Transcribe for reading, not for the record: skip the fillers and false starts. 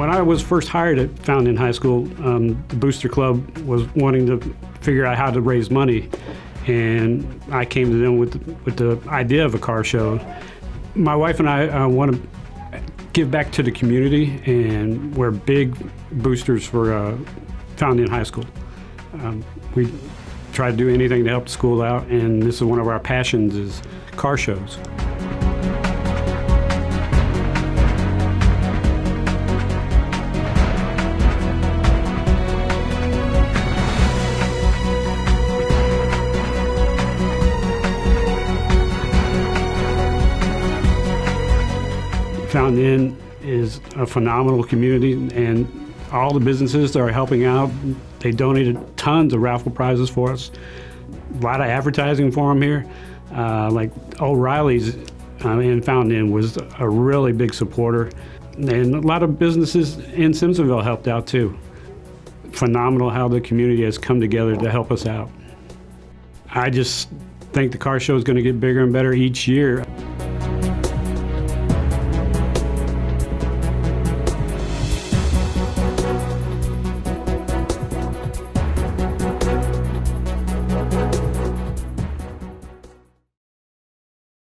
When I was first hired at Fountain Inn High School, the Booster Club was wanting to figure out how to raise money, and I came to them with the idea of a car show. My wife and I want to give back to the community, and we're big boosters for Fountain Inn High School. We try to do anything to help the school out, and this is one of our passions, is car shows. Fountain Inn is a phenomenal community, and all the businesses that are helping out, they donated tons of raffle prizes for us. A lot of advertising for them here. Like O'Reilly's in Fountain Inn was a really big supporter, and a lot of businesses in Simpsonville helped out too. Phenomenal how the community has come together to help us out. I just think the car show is going to get bigger and better each year.